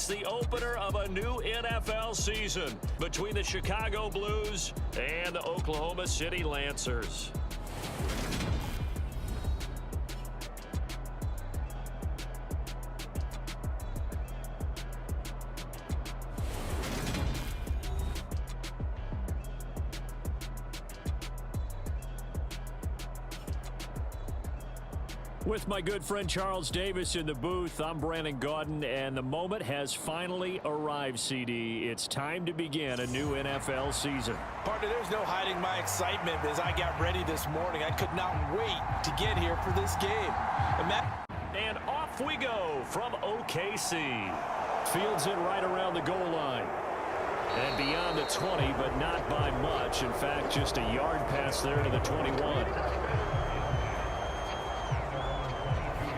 It's the opener of a new NFL season between the Chicago Blues and the Oklahoma City Lancers. With my good friend Charles Davis in the booth, I'm Brandon Gaudin, and the moment has finally arrived, CD. It's time to begin a new NFL season. Partner, there's no hiding my excitement as I got ready this morning. I could not wait to get here for this game. And off we go from OKC. Fields it right around the goal line. And beyond the 20, but not by much. In fact, just a yard pass there to the 21.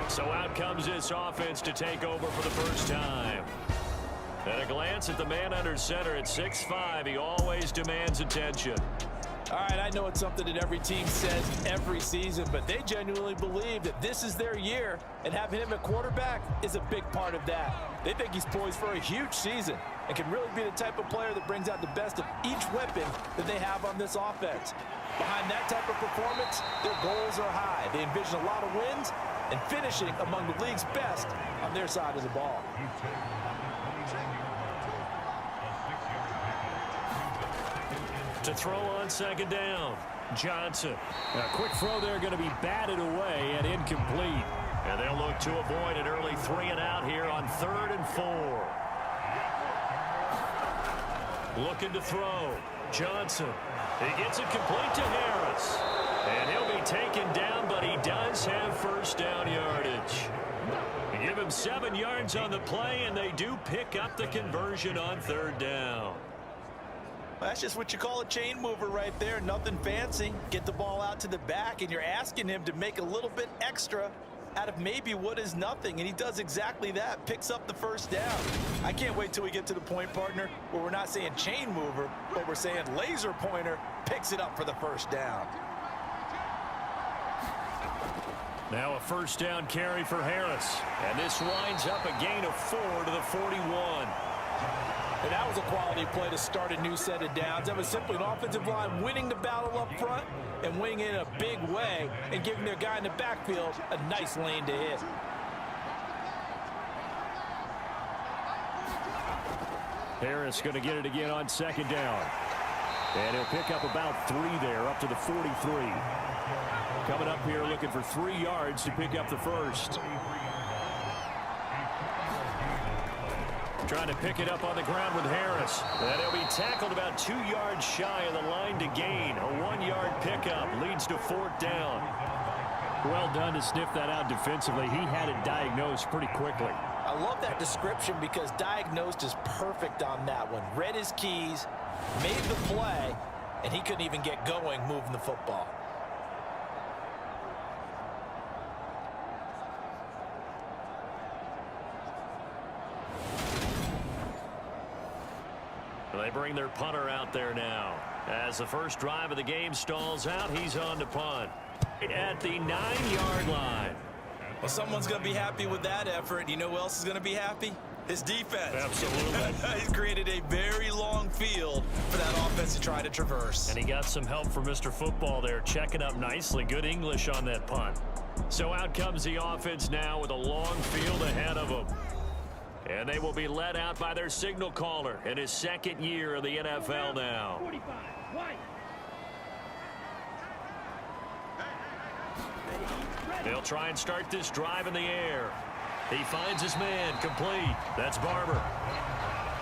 So out comes this offense to take over for the first time. At a glance at the man under center at 6'5", he always demands attention. All right, I know it's something that every team says every season, but they genuinely believe that this is their year, and having him at quarterback is a big part of that. They think he's poised for a huge season and can really be the type of player that brings out the best of each weapon that they have on this offense. Behind that type of performance, their goals are high. They envision a lot of wins and finishing among the league's best on their side of the ball. To throw on second down, Johnson. A quick throw there going to be batted away and incomplete. And they'll look to avoid an early 3 and out here on 3rd and 4. Looking to throw, Johnson. He gets it complete to Harris. And he'll be taken down, but he does have first down yardage. They give him 7 yards on the play, and they do pick up the conversion on 3rd down. That's just what you call a chain mover right there. Nothing fancy. Get the ball out to the back, and you're asking him to make a little bit extra out of maybe what is nothing, and he does exactly that. Picks up the first down. I can't wait till we get to the point, partner, where we're not saying chain mover, but we're saying laser pointer picks it up for the first down. Now a first down carry for Harris. And this winds up a gain of 4 to the 41. And that was a quality play to start a new set of downs. That was simply an offensive line winning the battle up front and winning it in a big way and giving their guy in the backfield a nice lane to hit. Harris going to get it again on second down. And he'll pick up about 3 there, up to the 43. Coming up here looking for 3 yards to pick up the first. Trying to pick it up on the ground with Harris. And he'll be tackled about 2 yards shy of the line to gain. A 1-yard pickup leads to 4th down. Well done to sniff that out defensively. He had it diagnosed pretty quickly. I love that description because diagnosed is perfect on that one. Read his keys, made the play, and he couldn't even get going moving the football. They bring their punter out there now. As the first drive of the game stalls out, he's on to punt at the 9-yard line. Well, someone's going to be happy with that effort. You know who else is going to be happy? His defense. Absolutely. He's created a very long field for that offense to try to traverse. And he got some help from Mr. Football there, checking up nicely. Good English on that punt. So out comes the offense now with a long field ahead of them. And they will be led out by their signal caller in his 2nd year of the NFL now. They'll try and start this drive in the air. He finds his man, complete. That's Barber.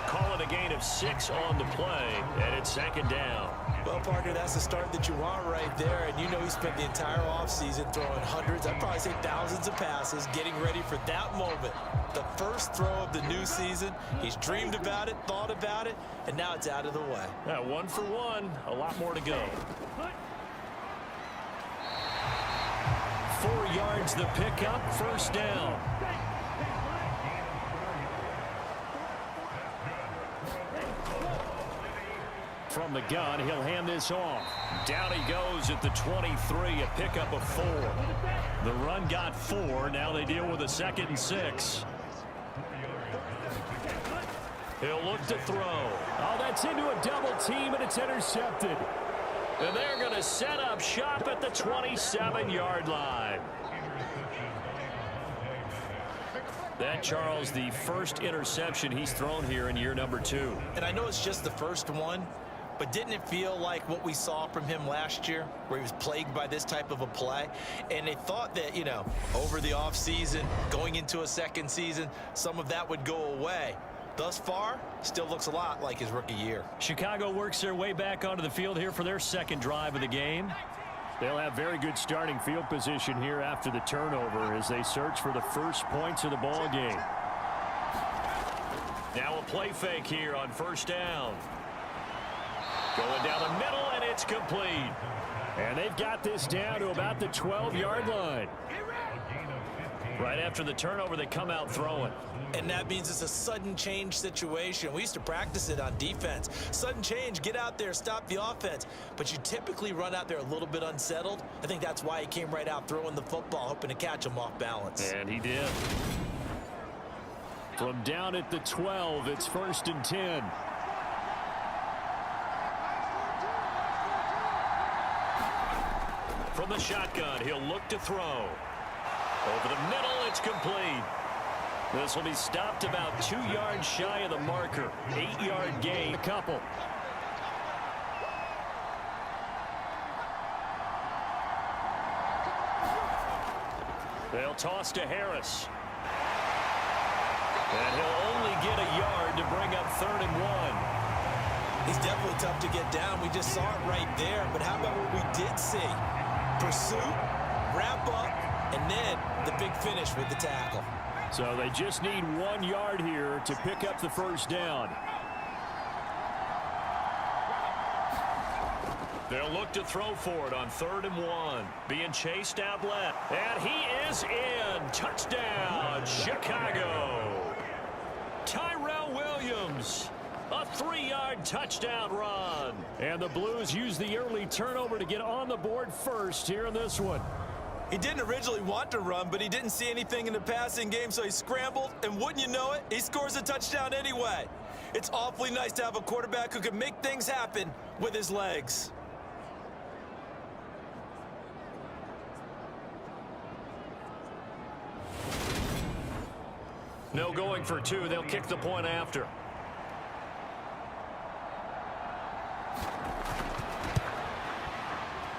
Call it a gain of 6 on the play, and it's 2nd down. Well, partner, that's the start that you want right there. And you know he spent the entire offseason throwing hundreds, I'd probably say thousands of passes, getting ready for that moment. The first throw of the new season. He's dreamed about it, thought about it, and now it's out of the way. 1 for 1, a lot more to go. 4 yards the pickup, first down. From the gun, he'll hand this off. Down he goes at the 23, a pickup of 4. The run got 4. Now they deal with a 2nd and 6. He'll look to throw. Oh, that's into a double team, and it's intercepted. And they're going to set up shop at the 27-yard line. That, Charles, the first interception he's thrown here in year number 2. And I know it's just the first one, but didn't it feel like what we saw from him last year, where he was plagued by this type of a play? And they thought that, you know, over the offseason, going into a second season, some of that would go away. Thus far, still looks a lot like his rookie year. Chicago works their way back onto the field here for their second drive of the game. They'll have very good starting field position here after the turnover as they search for the first points of the ball game. Now a play fake here on first down. Going down the middle, and it's complete. And they've got this down to about the 12-yard line. Right after the turnover, they come out throwing. And that means it's a sudden change situation. We used to practice it on defense. Sudden change, get out there, stop the offense. But you typically run out there a little bit unsettled. I think that's why he came right out throwing the football, hoping to catch him off balance. And he did. From down at the 12, it's 1st and 10. From the shotgun, he'll look to throw. Over the middle, it's complete. This will be stopped about 2 yards shy of the marker. 8-yard gain. A couple. They'll toss to Harris. And he'll only get a yard to bring up 3rd and 1. He's definitely tough to get down. We just saw it right there. But how about what we did see? Pursuit, wrap up, and then the big finish with the tackle. So they just need 1 yard here to pick up the first down. They'll look to throw for it on 3rd and 1. Being chased out left. And he is in. Touchdown, Chicago. Tyrell Williams. A 3-yard touchdown run. And the Blues use the early turnover to get on the board first here in this one. He didn't originally want to run, but he didn't see anything in the passing game, so he scrambled, and wouldn't you know it, he scores a touchdown anyway. It's awfully nice to have a quarterback who can make things happen with his legs. No going for 2. They'll kick the point after.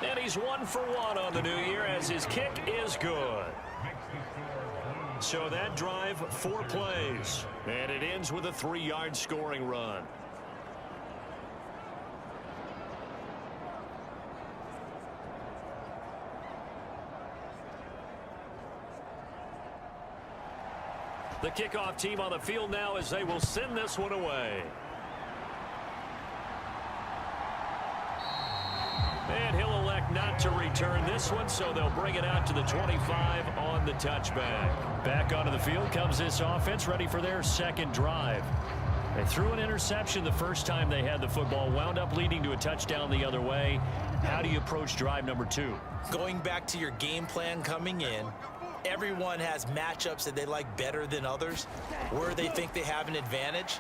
And he's 1 for 1 on the new year as his kick is good. So that drive, 4 plays. And it ends with a 3-yard scoring run. The kickoff team on the field now as they will send this one away. And he'll elect not to return this one, so they'll bring it out to the 25 on the touchback. Back onto the field comes this offense, ready for their second drive. They threw an interception the first time they had the football, wound up leading to a touchdown the other way. How do you approach drive number 2? Going back to your game plan coming in, everyone has matchups that they like better than others, where they think they have an advantage.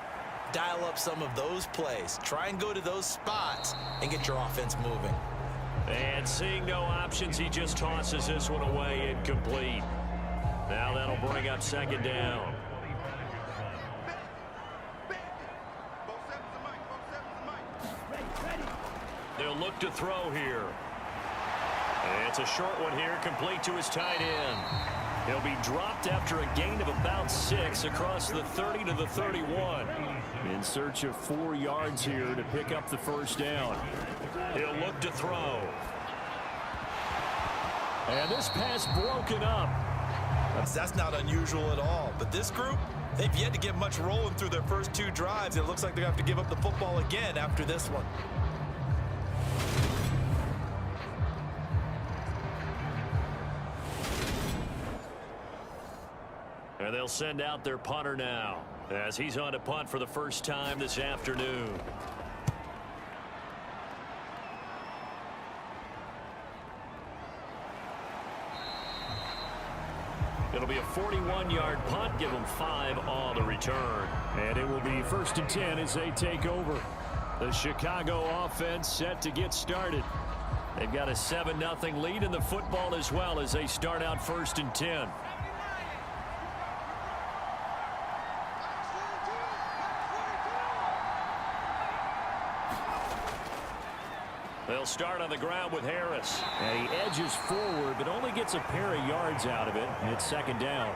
Dial up some of those plays. Try and go to those spots and get your offense moving. And seeing no options, he just tosses this one away, incomplete. Now that'll bring up 2nd down. They'll look to throw here. And it's a short one here, complete to his tight end. He'll be dropped after a gain of about 6 across the 30 to the 31. In search of 4 yards here to pick up the first down. He'll look to throw. And this pass broken up. That's not unusual at all. But this group, they've yet to get much rolling through their first 2 drives. It looks like they're going to have to give up the football again after this one. And they'll send out their punter now as he's on to punt for the first time this afternoon. It'll be a 41-yard punt. Give them 5 on the return. And it will be 1st and 10 as they take over. The Chicago offense set to get started. They've got a 7-0 lead in the football as well as they start out 1st and 10. They'll start on the ground with Harris. And he edges forward, but only gets a pair of yards out of it. And it's 2nd down.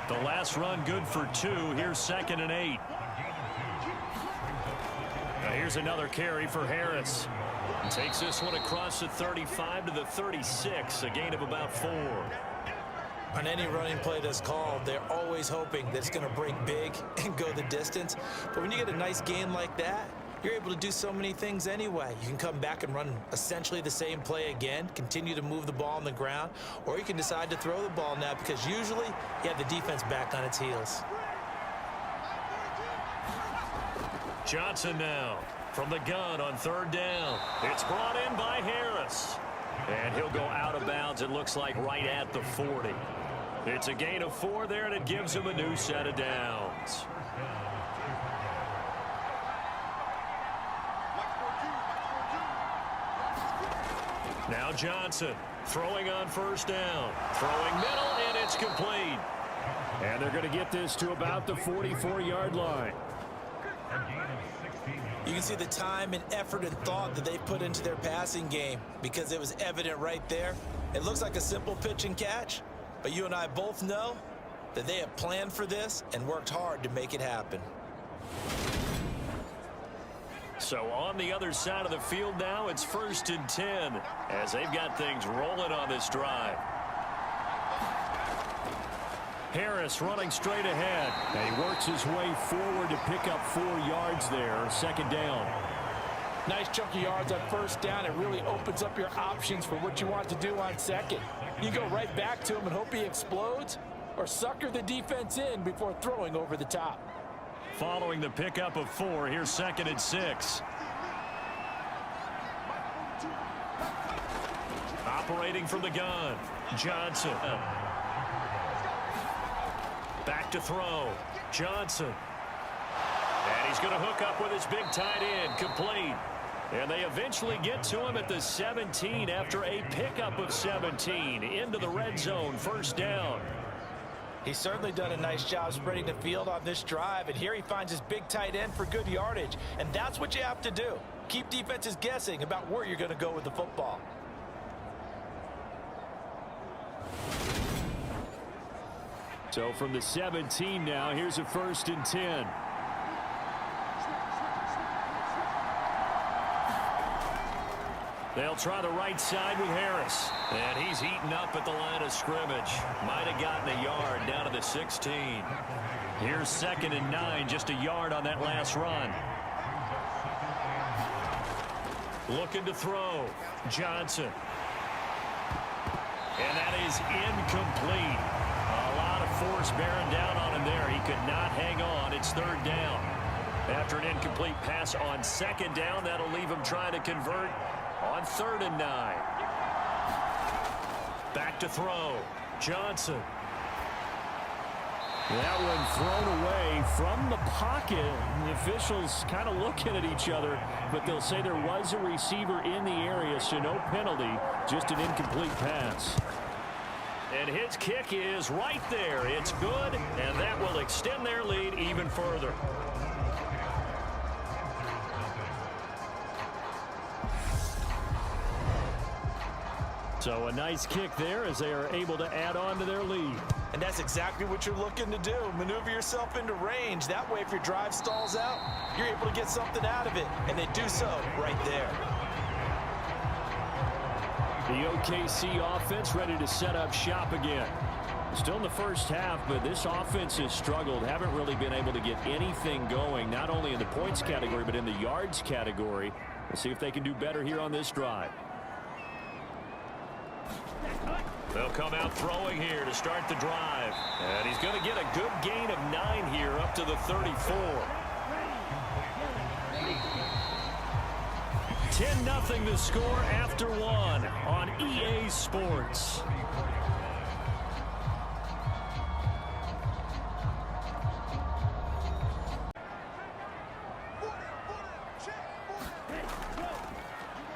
The last run good for 2. Here's 2nd and 8. Now here's another carry for Harris. Takes this one across the 35 to the 36. A gain of about 4. On any running play that's called, they're always hoping that it's going to break big and go the distance. But when you get a nice gain like that, you're able to do so many things anyway. You can come back and run essentially the same play again, continue to move the ball on the ground, or you can decide to throw the ball now because usually you have the defense back on its heels. Johnson now from the gun on 3rd down. It's brought in by Harris. And he'll go out of bounds, it looks like, right at the 40. It's a gain of 4 there, and it gives him a new set of downs. Now Johnson throwing on 1st down. Throwing middle, and it's complete. And they're going to get this to about the 44-yard line. You can see the time and effort and thought that they put into their passing game because it was evident right there. It looks like a simple pitch and catch, but you and I both know that they have planned for this and worked hard to make it happen. So on the other side of the field now, it's 1st and 10 as they've got things rolling on this drive. Harris running straight ahead. And he works his way forward to pick up 4 yards there. 2nd down. Nice chunk of yards on 1st down. It really opens up your options for what you want to do on 2nd. You go right back to him and hope he explodes, or sucker the defense in before throwing over the top. Following the pickup of 4, here's 2nd and 6. Operating from the gun, Johnson. Back to throw, Johnson. And he's going to hook up with his big tight end, complete. And they eventually get to him at the 17 after a pickup of 17 into the red zone, 1st down. He's certainly done a nice job spreading the field on this drive, and here he finds his big tight end for good yardage. And that's what you have to do. Keep defenses guessing about where you're going to go with the football. So from the 17 now, here's a 1st and 10. They'll try the right side with Harris. And he's eaten up at the line of scrimmage. Might have gotten a yard down to the 16. Here's 2nd and 9, just a yard on that last run. Looking to throw, Johnson. And that is incomplete. A lot of force bearing down on him there. He could not hang on. It's 3rd down. After an incomplete pass on 2nd down, that'll leave him trying to convert on 3rd and 9. Back to throw, Johnson. That one thrown away from the pocket. The officials kind of looking at each other, but they'll say there was a receiver in the area, so no penalty, just an incomplete pass. And his kick is right there. It's good, and that will extend their lead even further. So a nice kick there as they are able to add on to their lead. And that's exactly what you're looking to do. Maneuver yourself into range. That way, if your drive stalls out, you're able to get something out of it. And they do so right there. The OKC offense ready to set up shop again. Still in the first half, but this offense has struggled. Haven't really been able to get anything going, not only in the points category, but in the yards category. We'll see if they can do better here on this drive. They'll come out throwing here to start the drive. And he's going to get a good gain of 9 here up to the 34. 10-0 the score after 1 on EA Sports.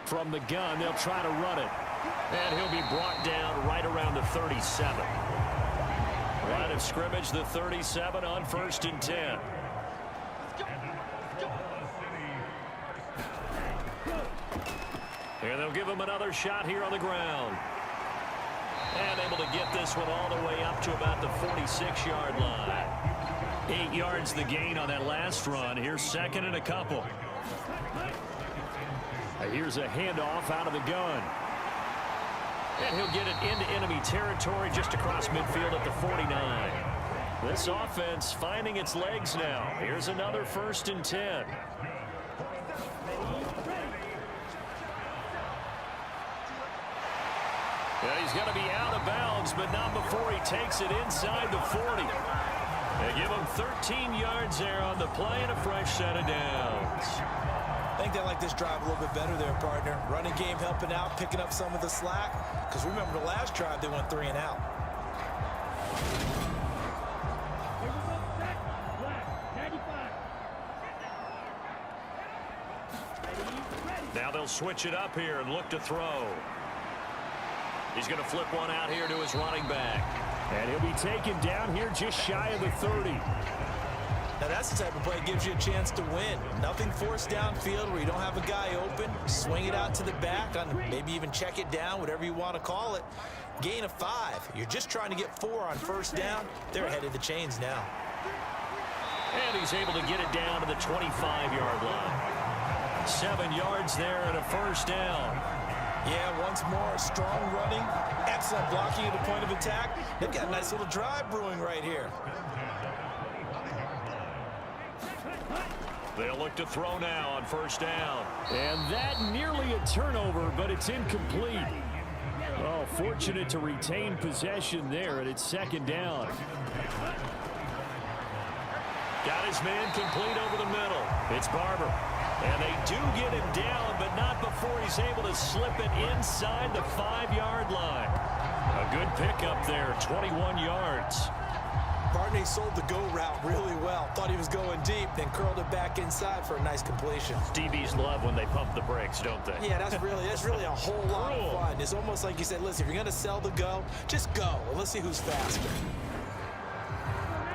From the gun, they'll try to run it. And he'll be brought down right around the 37. Line of scrimmage, the 37 on 1st and 10. And they'll give him another shot here on the ground. And able to get this one all the way up to about the 46-yard line. 8 yards the gain on that last run. Here's 2nd and a couple. Here's a handoff out of the gun. And he'll get it into enemy territory just across midfield at the 49. This offense finding its legs now. Here's another 1st and 10. Yeah, he's going to be out of bounds, but not before he takes it inside the 40. They give him 13 yards there on the play and a fresh set of downs. I think they like this drive a little bit better there, partner. Running game helping out, picking up some of the slack. Because remember the last drive, they went 3 and out. Now they'll switch it up here and look to throw. He's going to flip one out here to his running back. And he'll be taken down here just shy of the 30. Now that's the type of play that gives you a chance to win. Nothing forced downfield where you don't have a guy open. Swing it out to the back, on maybe even check it down, whatever you want to call it. Gain of 5. You're just trying to get 4 on 1st down. They're ahead of the chains now. And he's able to get it down to the 25-yard line. 7 yards there and a 1st down. Yeah, once more, strong running, excellent blocking at the point of attack. They've got a nice little drive brewing right here. They'll look to throw now on 1st down. And that nearly a turnover, but it's incomplete. Oh, fortunate to retain possession there, and it's 2nd down. Got his man complete over the middle. It's Barber. And they do get him down, but not before he's able to slip it inside the 5-yard line. A good pickup there, 21 yards. Partner sold the go route really well. Thought he was going deep, then curled it back inside for a nice completion. DBs love when they pump the brakes, don't they? Yeah, that's really a whole lot of fun. It's almost like you said, listen, if you're going to sell the go, just go. Well, let's see who's faster.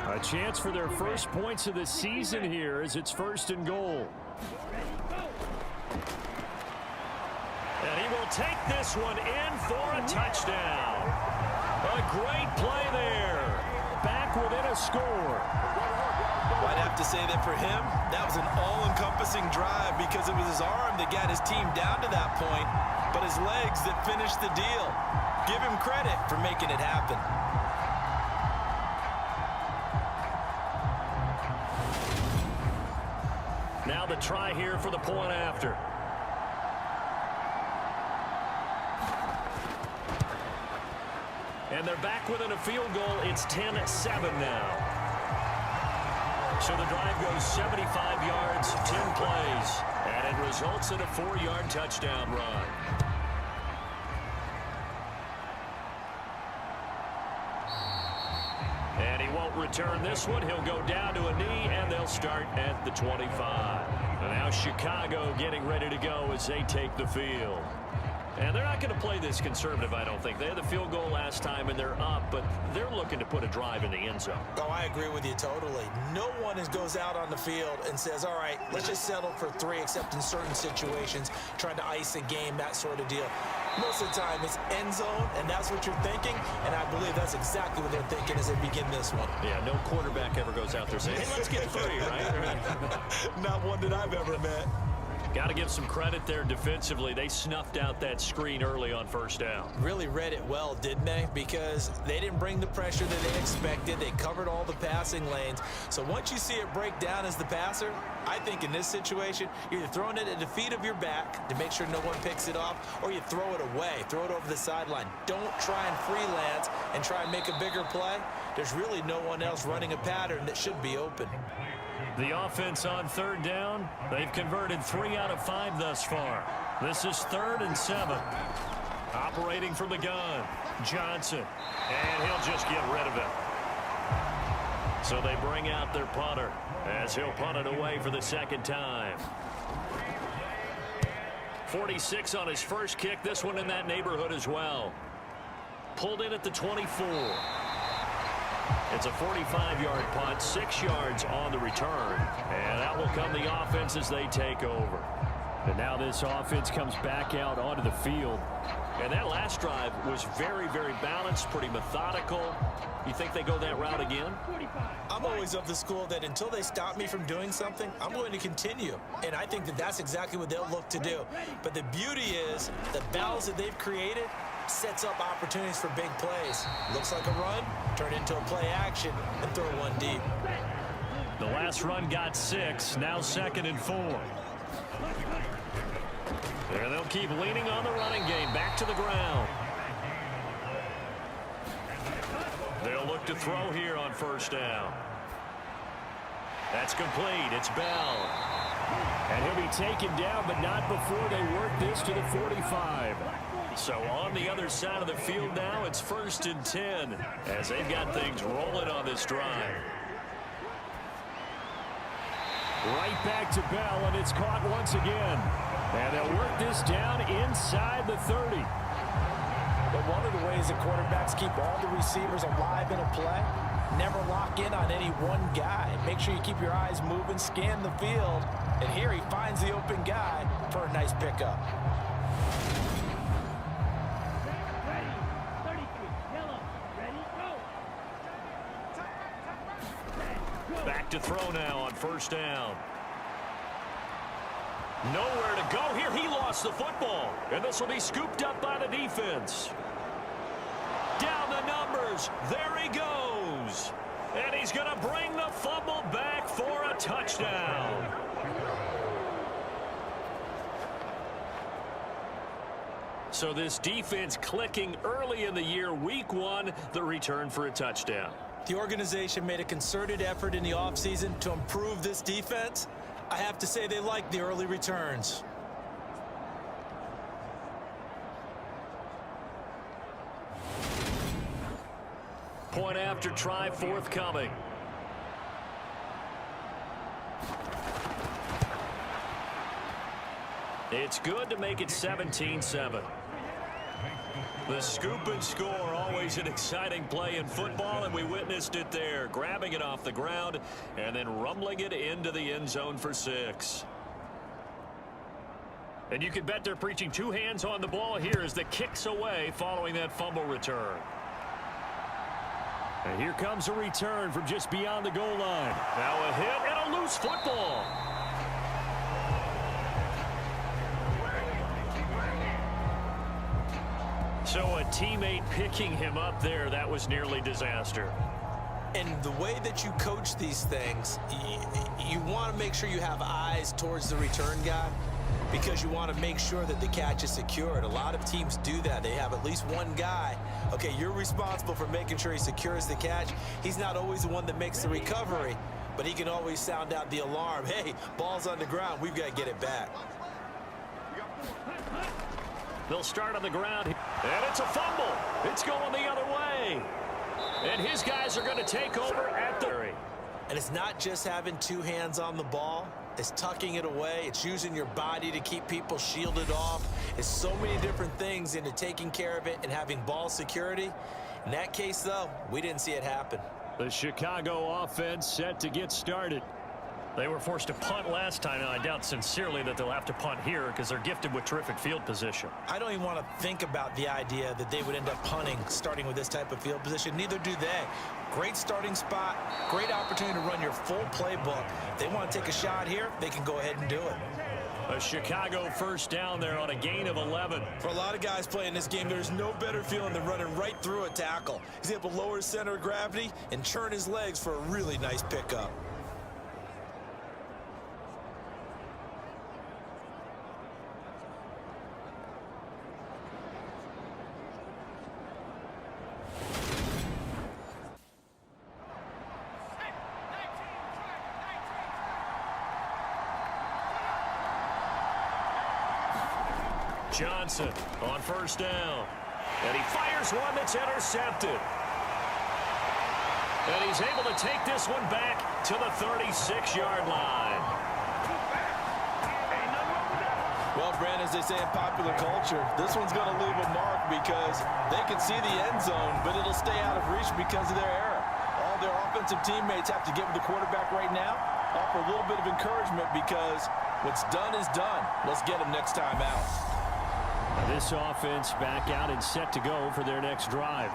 A chance for their first points of the season here as it's 1st and goal. And he will take this one in for a touchdown. A great play there. Back within a score. Well, I'd have to say that for him, that was an all-encompassing drive because it was his arm that got his team down to that point, but his legs that finished the deal. Give him credit for making it happen. Now the try here for the point after. And they're back within a field goal. It's 10-7 now. So the drive goes 75 yards, 10 plays, and it results in a 4-yard touchdown run. And he won't return this one. He'll go down to a knee, and they'll start at the 25. And now Chicago getting ready to go as they take the field. And they're not going to play this conservative, I don't think. They had the field goal last time, and they're up, but they're looking to put a drive in the end zone. Oh, I agree with you totally. No one goes out on the field and says, all right, let's just settle for 3, except in certain situations, trying to ice a game, that sort of deal. Most of the time, it's end zone, and that's what you're thinking, and I believe that's exactly what they're thinking as they begin this one. Yeah, no quarterback ever goes out there saying, hey, let's get 3, right? Not one that I've ever met. Got to give some credit there defensively. They snuffed out that screen early on 1st down. Really read it well, didn't they? Because they didn't bring the pressure that they expected. They covered all the passing lanes. So once you see it break down as the passer, I think in this situation, you're either throwing it at the feet of your back to make sure no one picks it off, or you throw it away, throw it over the sideline. Don't try and freelance and try and make a bigger play. There's really no one else running a pattern that should be open. The offense on 3rd down, they've converted 3 out of 5 thus far. This is 3rd and 7. Operating from the gun, Johnson, and he'll just get rid of it. So they bring out their punter as he'll punt it away for the 2nd time. 46 on his first kick. This one in that neighborhood as well. Pulled in at the 24. It's a 45-yard punt, 6 yards on the return. And that will come the offense as they take over. And now this offense comes back out onto the field. And that last drive was very, very balanced, pretty methodical. You think they go that route again? I'm always of the school that until they stop me from doing something, I'm going to continue. And I think that that's exactly what they'll look to do. But the beauty is the balance that they've created sets up opportunities for big plays. Looks like a run, turn into a play action, and throw one deep. The last run got 6, now 2nd and 4. And they'll keep leaning on the running game, back to the ground. They'll look to throw here on first down. That's complete. It's Bell. And he'll be taken down, but not before they work this to the 45. So on the other side of the field now, it's 1st and 10 as they've got things rolling on this drive. Right back to Bell, and it's caught once again. And they'll work this down inside the 30. But one of the ways that quarterbacks keep all the receivers alive in a play, never lock in on any one guy. Make sure you keep your eyes moving, scan the field. And here he finds the open guy for a nice pickup. Back to throw now on first down. Nowhere to go here. He lost the football. And this will be scooped up by the defense. Down the numbers. There he goes. And he's going to bring the fumble back for a touchdown. So this defense clicking early in the year. Week 1, the return for a touchdown. The organization made a concerted effort in the offseason to improve this defense. I have to say they like the early returns. Point after try forthcoming. It's good to make it 17-7. The scoop and score, always an exciting play in football, and we witnessed it there, grabbing it off the ground and then rumbling it into the end zone for 6. And you can bet they're preaching 2 hands on the ball here as the kick's away following that fumble return. And here comes a return from just beyond the goal line. Now a hit and a loose football. So a teammate picking him up there, that was nearly disaster. And the way that you coach these things, you want to make sure you have eyes towards the return guy because you want to make sure that the catch is secured. A lot of teams do that. They have at least one guy. Okay, you're responsible for making sure he secures the catch. He's not always the one that makes the recovery, but he can always sound out the alarm. Hey, ball's on the ground. We've got to get it back. They'll start on the ground, and it's a fumble. It's going the other way. And his guys are going to take over at the... And it's not just having 2 hands on the ball. It's tucking it away. It's using your body to keep people shielded off. It's so many different things into taking care of it and having ball security. In that case, though, we didn't see it happen. The Chicago offense set to get started. They were forced to punt last time, and I doubt sincerely that they'll have to punt here because they're gifted with terrific field position. I don't even want to think about the idea that they would end up punting starting with this type of field position. Neither do they. Great starting spot, great opportunity to run your full playbook. If they want to take a shot here, they can go ahead and do it. A Chicago first down there on a gain of 11. For a lot of guys playing this game, there's no better feeling than running right through a tackle. He's able to lower his center of gravity and churn his legs for a really nice pickup. Johnson on first down. And he fires one that's intercepted. And he's able to take this one back to the 36-yard line. Well, Brandon, as they say in popular culture, this one's going to leave a mark because they can see the end zone, but it'll stay out of reach because of their error. All their offensive teammates have to give the quarterback right now, offer a little bit of encouragement because what's done is done. Let's get them next time out. This offense back out and set to go for their next drive.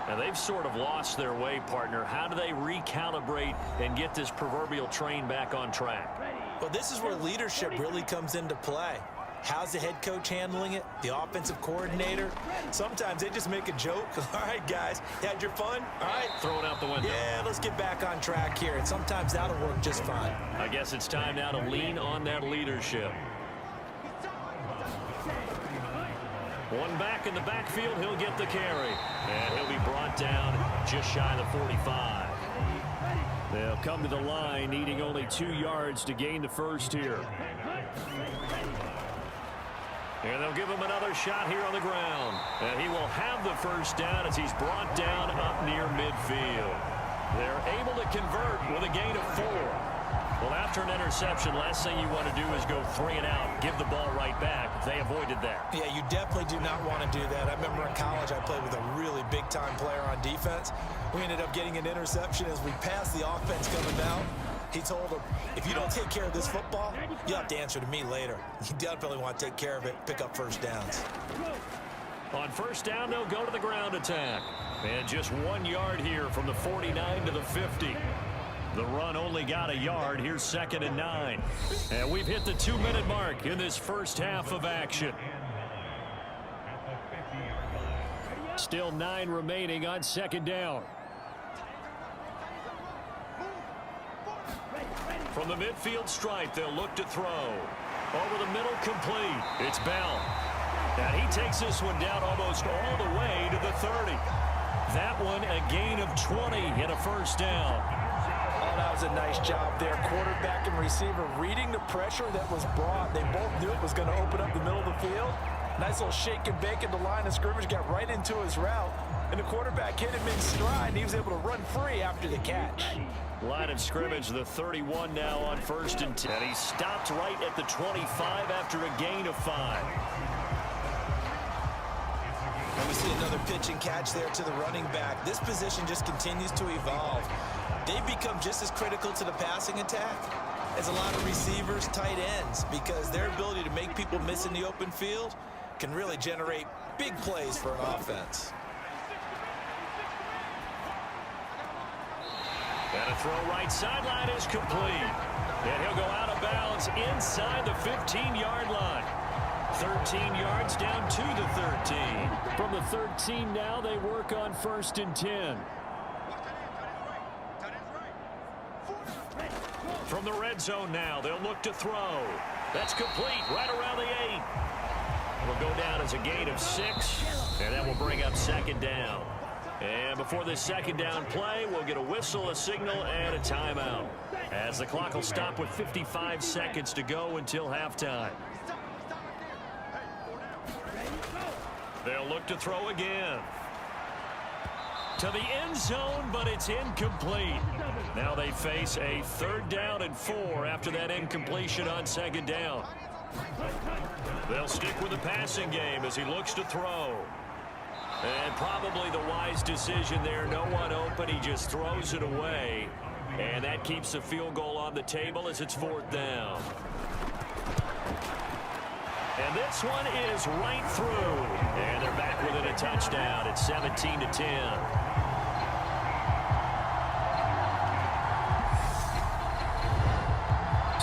Now, they've sort of lost their way, partner. How do they recalibrate and get this proverbial train back on track? Well, this is where leadership really comes into play. How's the head coach handling it? The offensive coordinator? Sometimes they just make a joke. All right, guys, had your fun? All right. Throw it out the window. Yeah, let's get back on track here. And sometimes that'll work just fine. I guess it's time now to lean on that leadership. One back in the backfield, he'll get the carry. And he'll be brought down just shy of the 45. They'll come to the line, needing only 2 yards to gain the first here. And they'll give him another shot here on the ground. And he will have the first down as he's brought down up near midfield. They're able to convert with a gain of 4. Well, after an interception, last thing you want to do is go 3 and out, give the ball right back. They avoided that. Yeah, you definitely do not want to do that. I remember in college I played with a really big-time player on defense. We ended up getting an interception as we passed the offense coming down. He told him, if you don't take care of this football, you'll have to answer to me later. You definitely want to take care of it, pick up first downs. On first down, they'll go to the ground attack. And just 1 yard here from the 49 to the 50. The run only got a yard. Here's 2nd and 9. And we've hit the 2-minute mark in this first half of action. Still 9 remaining on 2nd down. From the midfield stripe, they'll look to throw. Over the middle, complete. It's Bell. And he takes this one down almost all the way to the 30. That one a gain of 20 and a first down. Oh, that was a nice job there. Quarterback and receiver reading the pressure that was brought. They both knew it was going to open up the middle of the field. Nice little shake and bake at the line of scrimmage, got right into his route. And the quarterback hit him in stride, and he was able to run free after the catch. Line of scrimmage, the 31 now on 1st and 10. He stopped right at the 25 after a gain of 5. And we see another pitch and catch there to the running back. This position just continues to evolve. They've become just as critical to the passing attack as a lot of receivers, tight ends, because their ability to make people miss in the open field can really generate big plays for an offense. And a throw right sideline is complete. And he'll go out of bounds inside the 15-yard line. 13 yards down to the 13. From the 13 now, they work on 1st and 10. From the red zone now, they'll look to throw. That's complete right around the 8. Will go down as a gain of 6, and that will bring up 2nd down. And before this 2nd down play, we'll get a whistle, a signal, and a timeout, as the clock will stop with 55 seconds to go until halftime. They'll look to throw again. To the end zone, but it's incomplete. Now they face a 3rd down and 4 after that incompletion on 2nd down. They'll stick with the passing game as he looks to throw. And probably the wise decision there. No one open. He just throws it away. And that keeps the field goal on the table as it's 4th down. And this one is right through. And they're back within a touchdown. It's 17-10.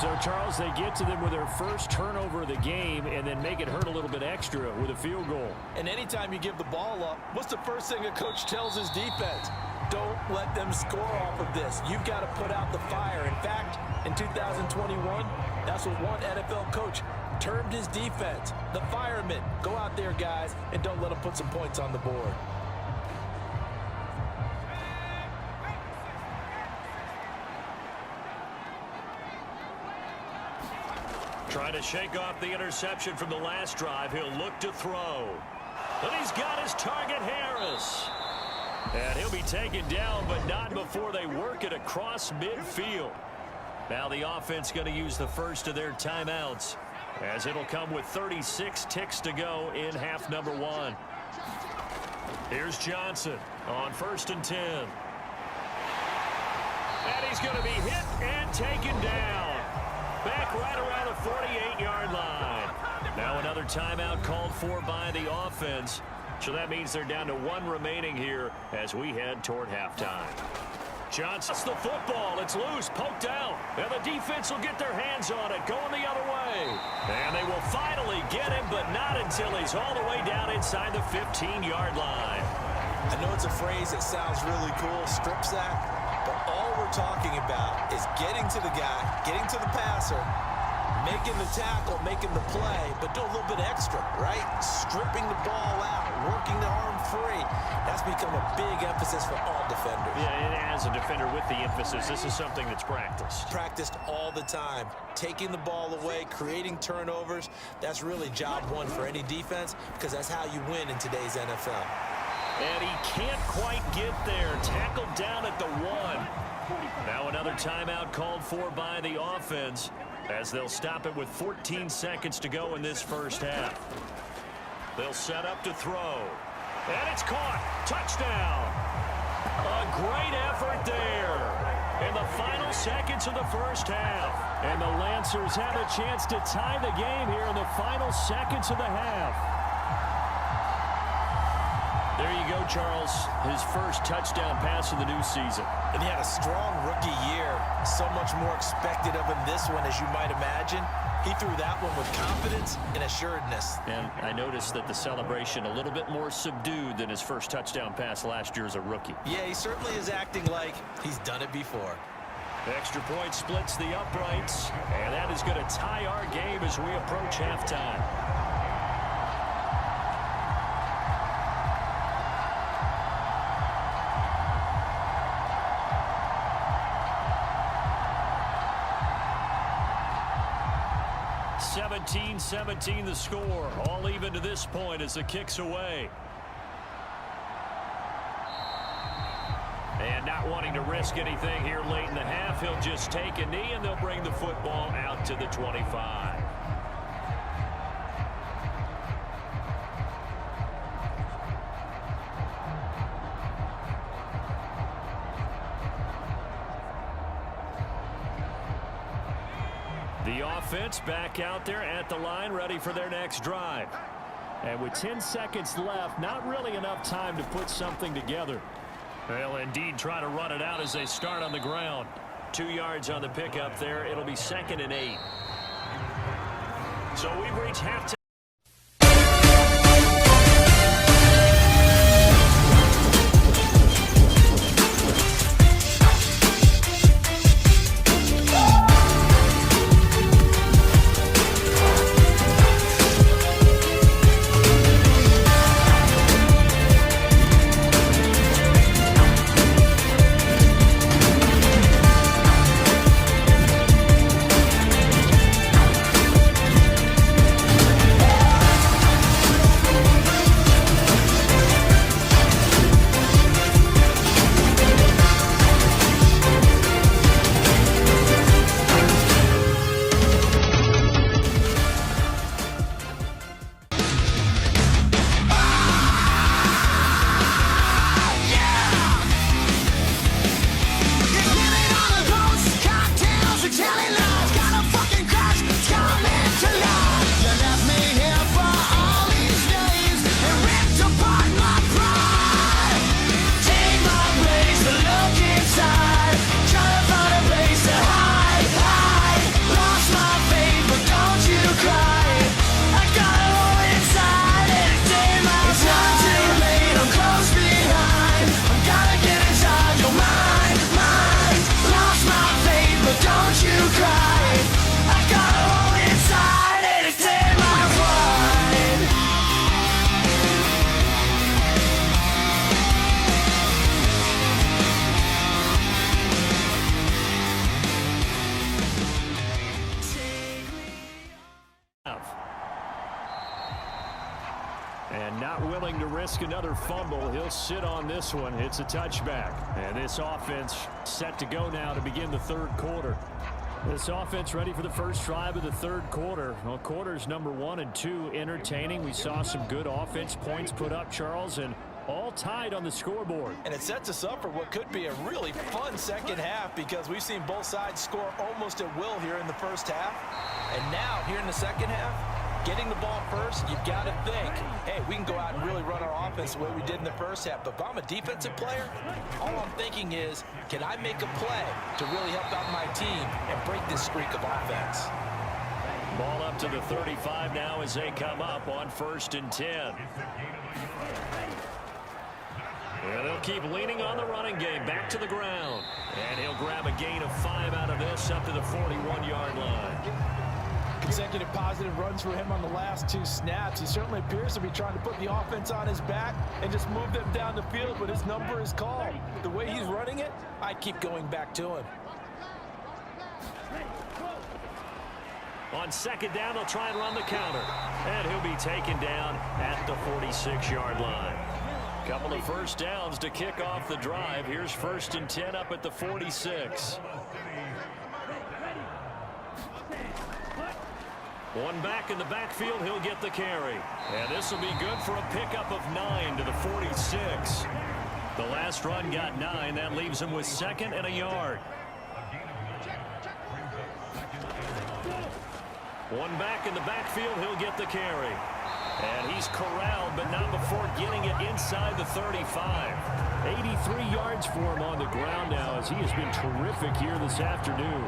So, Charles, they get to them with their first turnover of the game and then make it hurt a little bit extra with a field goal. And anytime you give the ball up, what's the first thing a coach tells his defense? Don't let them score off of this. You've got to put out the fire. In fact, in 2021, that's what one NFL coach termed his defense. The firemen. Go out there, guys, and don't let them put some points on the board. Trying to shake off the interception from the last drive. He'll look to throw. And he's got his target, Harris. And he'll be taken down, but not before they work it across midfield. Now the offense going to use the first of their timeouts. as it'll come with 36 ticks to go in half number 1. Here's Johnson on 1st and 10. And he's going to be hit and taken down. Back right around the 48-yard line. Now another timeout called for by the offense. So that means they're down to 1 remaining here as we head toward halftime. Johnson's the football. It's loose, poked out. And the defense will get their hands on it, going the other way. And they will finally get him, but not until he's all the way down inside the 15-yard line. I know it's a phrase that sounds really cool, strip sack, but all we're talking about is getting to the guy, getting to the passer, making the tackle, making the play, but do a little bit extra, right? Stripping the ball out, working the arm free. That's become a big emphasis for all defenders. Yeah, and as a defender with the emphasis, this is something that's practiced. Practiced all the time. Taking the ball away, creating turnovers. That's really job 1 for any defense because that's how you win in today's NFL. And he can't quite get there. Tackled down at the 1. Now another timeout called for by the offense as they'll stop it with 14 seconds to go in this first half. They'll set up to throw. And it's caught. Touchdown. A great effort there in the final seconds of the first half. And the Lancers have a chance to tie the game here in the final seconds of the half. There you go, Charles. His first touchdown pass of the new season. And he had a strong rookie year. So much more expected of him this one, as you might imagine. He threw that one with confidence and assuredness. And I noticed that the celebration a little bit more subdued than his first touchdown pass last year as a rookie. Yeah, he certainly is acting like he's done it before. Extra point splits the uprights, and that is going to tie our game as we approach halftime. (17-17) the score. All even to this point as the kick's away. And not wanting to risk anything here late in the half, he'll just take a knee and they'll bring the football out to the 25. The offense back out there at the line, ready for their next drive. And with 10 seconds left, not really enough time to put something together. They'll indeed try to run it out as they start on the ground. 2 yards on the pickup there. It'll be 2nd and 8. So we've reached halftime. And not willing to risk another fumble. He'll sit on this one. It's a touchback. And this offense set to go now to begin the third quarter. This offense ready for the first drive of the third quarter. Well, quarters number 1 and 2 entertaining. We saw some good offense points put up, Charles, and all tied on the scoreboard. And it sets us up for what could be a really fun second half because we've seen both sides score almost at will here in the first half. And now, here in the second half, getting the ball first, you've got to think, hey, we can go out and really run our offense the way we did in the first half. But if I'm a defensive player, all I'm thinking is, can I make a play to really help out my team and break this streak of offense? Ball up to the 35 now as they come up on 1st and 10. And they'll keep leaning on the running game back to the ground. And he'll grab a gain of 5 out of this up to the 41-yard line. Consecutive positive runs for him on the last 2 snaps. He certainly appears to be trying to put the offense on his back and just move them down the field, but his number is called. The way he's running it, I keep going back to him. On 2nd down, they'll try and run the counter. And he'll be taken down at the 46-yard line. Couple of first downs to kick off the drive. Here's 1st and 10 up at the 46. One back in the backfield, he'll get the carry. And this will be good for a pickup of 9 to the 46. The last run got 9. That leaves him with 2nd and a yard. One back in the backfield, he'll get the carry. And he's corralled, but not before getting it inside the 35. 83 yards for him on the ground now as he has been terrific here this afternoon.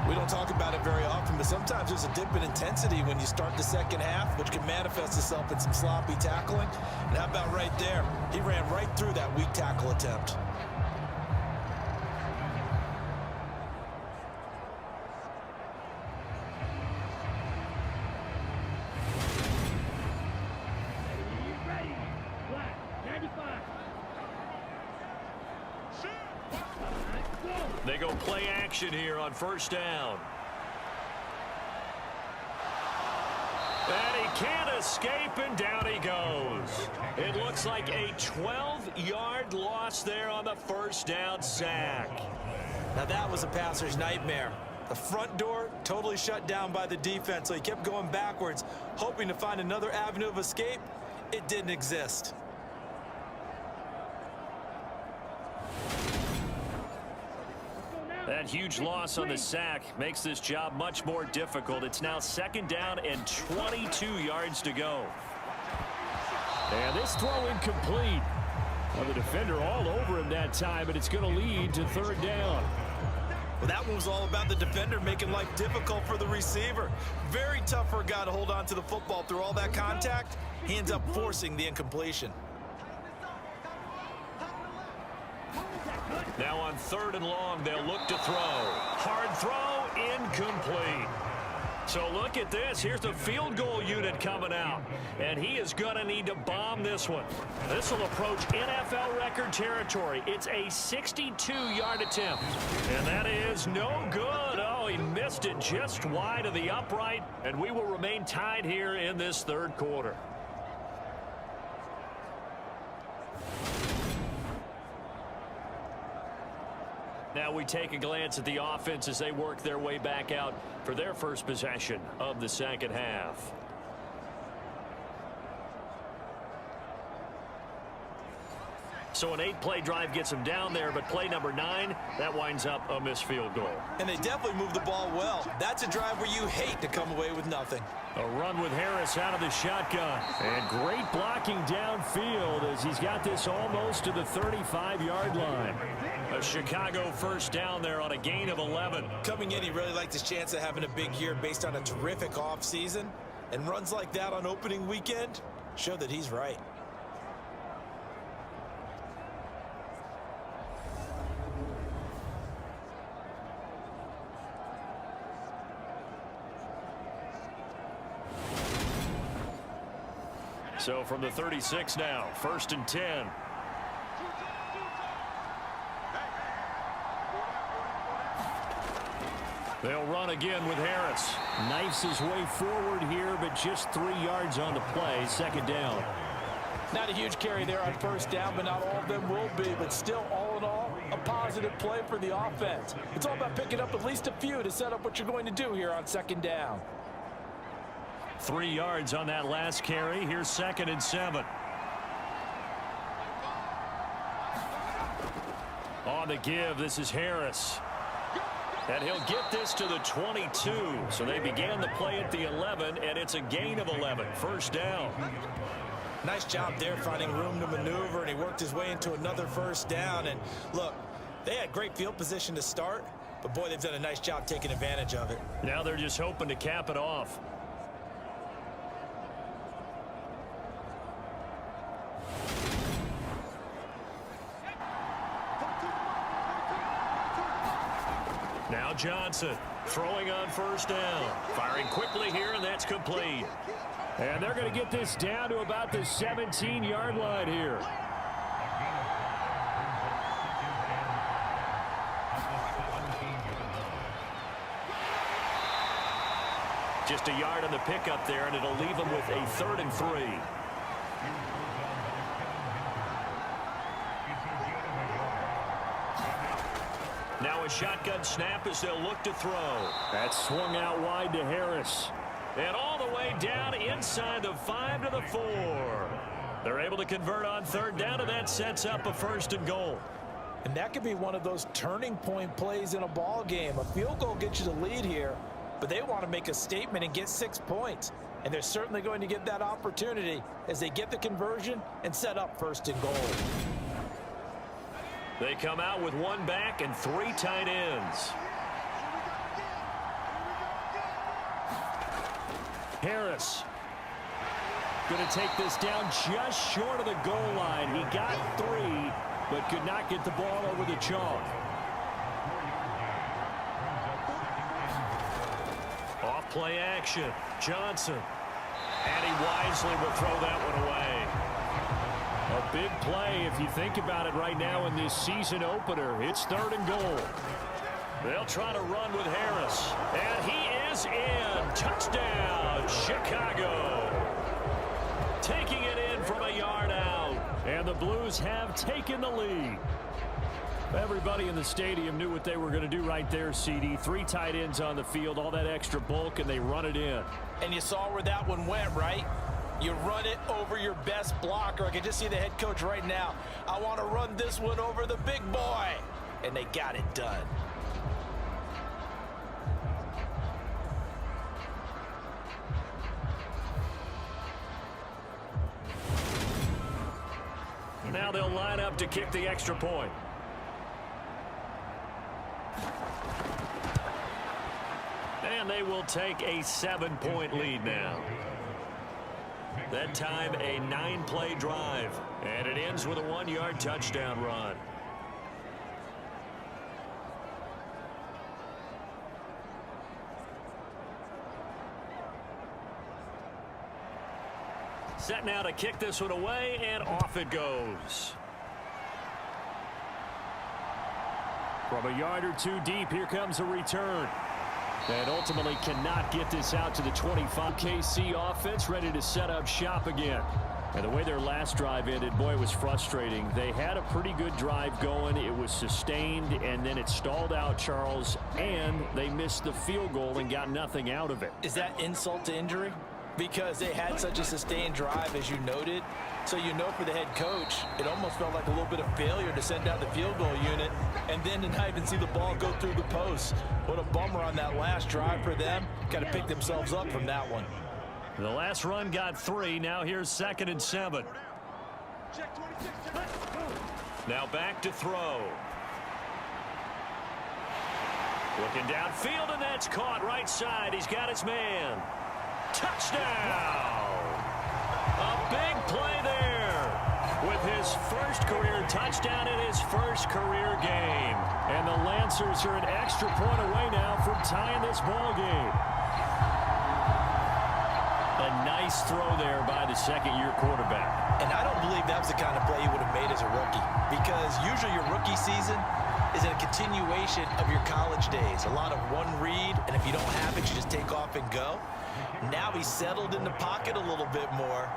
We don't talk about it very often, but sometimes there's a dip in intensity when you start the second half, which can manifest itself in some sloppy tackling. And how about right there? He ran right through that weak tackle attempt. They go play action here on 1st down. And he can't escape, and down he goes. It looks like a 12-yard loss there on the 1st down sack. Now that was a passer's nightmare. The front door totally shut down by the defense, so he kept going backwards, hoping to find another avenue of escape. It didn't exist. That huge loss on the sack makes this job much more difficult. It's now 2nd down and 22 yards to go. And this throw incomplete. Well, the defender all over him that time, but it's going to lead to 3rd down. Well, that one was all about the defender making life difficult for the receiver. Very tough for a guy to hold on to the football through all that contact. He ends up forcing the incompletion. Now on 3rd and long, they'll look to throw. Hard throw, incomplete. So look at this. Here's the field goal unit coming out. And he is going to need to bomb this one. This will approach NFL record territory. It's a 62-yard attempt. And that is no good. Oh, he missed it just wide of the upright. And we will remain tied here in this 3rd quarter. Now we take a glance at the offense as they work their way back out for their first possession of the second half. So an 8-play drive gets them down there, but play number 9, that winds up a missed field goal. And they definitely moved the ball well. That's a drive where you hate to come away with nothing. A run with Harris out of the shotgun. And great blocking downfield as he's got this almost to the 35-yard line. A Chicago first down there on a gain of 11. Coming in, he really liked his chance of having a big year based on a terrific offseason. And runs like that on opening weekend show that he's right. So from the 36 now, 1st and 10. They'll run again with Harris. Knifes his way forward here, but just 3 yards on the play. 2nd down. Not a huge carry there on 1st down, but not all of them will be. But still, all in all, a positive play for the offense. It's all about picking up at least a few to set up what you're going to do here on second down. 3 yards on that last carry. Here's 2nd and 7. On the give, this is Harris. And he'll get this to the 22. So they began the play at the 11, and it's a gain of 11. First down. Nice job there finding room to maneuver, and he worked his way into another first down. And look, they had great field position to start, but boy, they've done a nice job taking advantage of it. Now they're just hoping to cap it off. Now Johnson throwing on first down. Firing quickly here, and that's complete. And they're going to get this down to about the 17-yard line here. Just a yard on the pickup there, and it'll leave them with a 3rd and 3. Now a shotgun snap as they'll look to throw. That swung out wide to Harris. And all the way down inside the 5 to the 4. They're able to convert on 3rd down, and that sets up a 1st and goal. And that could be one of those turning point plays in a ball game. A field goal gets you the lead here, but they want to make a statement and get 6 points. And they're certainly going to get that opportunity as they get the conversion and set up 1st and goal. They come out with 1 back and 3 tight ends. Harris going to take this down just short of the goal line. He got 3, but could not get the ball over the chalk. Off play action. Johnson. And he wisely will throw that one away. A big play if you think about it right now in this season opener. It's 3rd and goal. They'll try to run with Harris. And he is in. Touchdown, Chicago. Taking it in from a yard out. And the Blues have taken the lead. Everybody in the stadium knew what they were going to do right there, CD. 3 tight ends on the field, all that extra bulk, and they run it in. And you saw where that one went, right? You run it over your best blocker. I can just see the head coach right now. I want to run this one over the big boy. And they got it done. Now they'll line up to kick the extra point. And they will take a 7-point lead now. That time a 9-play drive. And it ends with a 1-yard touchdown run. Set now to kick this one away, and off it goes. From a yard or 2 deep, here comes a return. And ultimately cannot get this out to the 25. OKC offense ready to set up shop again. And the way their last drive ended, boy, it was frustrating. They had a pretty good drive going. It was sustained, and then it stalled out, Charles, and they missed the field goal and got nothing out of it. Is that insult to injury? Because they had such a sustained drive, as you noted. So you know for the head coach, it almost felt like a little bit of failure to send out the field goal unit and then to not even see the ball go through the post. What a bummer on that last drive for them. Got to pick themselves up from that one. The last run got 3. Now here's 2nd and 7. Now back to throw. Looking downfield, and that's caught right side. He's got his man. Touchdown! A big play there with his first career touchdown in his first career game. And the Lancers are an extra point away now from tying this ball game. A nice throw there by the second-year quarterback. And I don't believe that was the kind of play he would have made as a rookie, because usually your rookie season is a continuation of your college days. A lot of one read, and if you don't have it, you just take off and go. Now he's settled in the pocket a little bit more,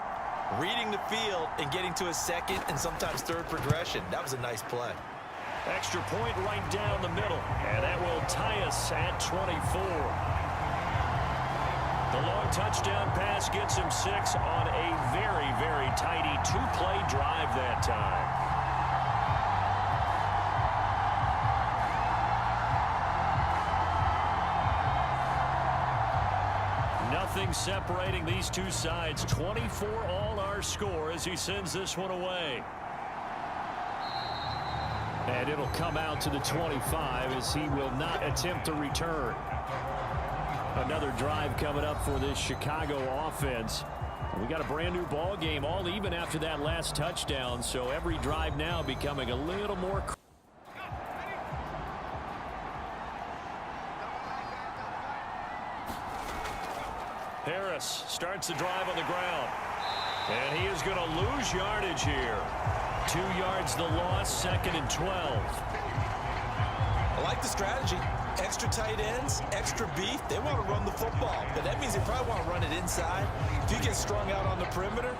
reading the field and getting to his second and sometimes third progression. That was a nice play. Extra point right down the middle. And that will tie us at 24. The long touchdown pass gets him 6 on a very, very tidy two-play drive that time. Nothing separating these two sides. 24 all our score as he sends this one away. And it'll come out to the 25 as he will not attempt to return. Another drive coming up for this Chicago offense. We got a brand new ball game, all even after that last touchdown. So every drive now becoming a little more. Harris starts the drive on the ground. And he is going to lose yardage here. 2 yards the loss, 2nd and 12. I like the strategy. Extra tight ends, extra beef. They want to run the football, but that means they probably want to run it inside. If you get strung out on the perimeter,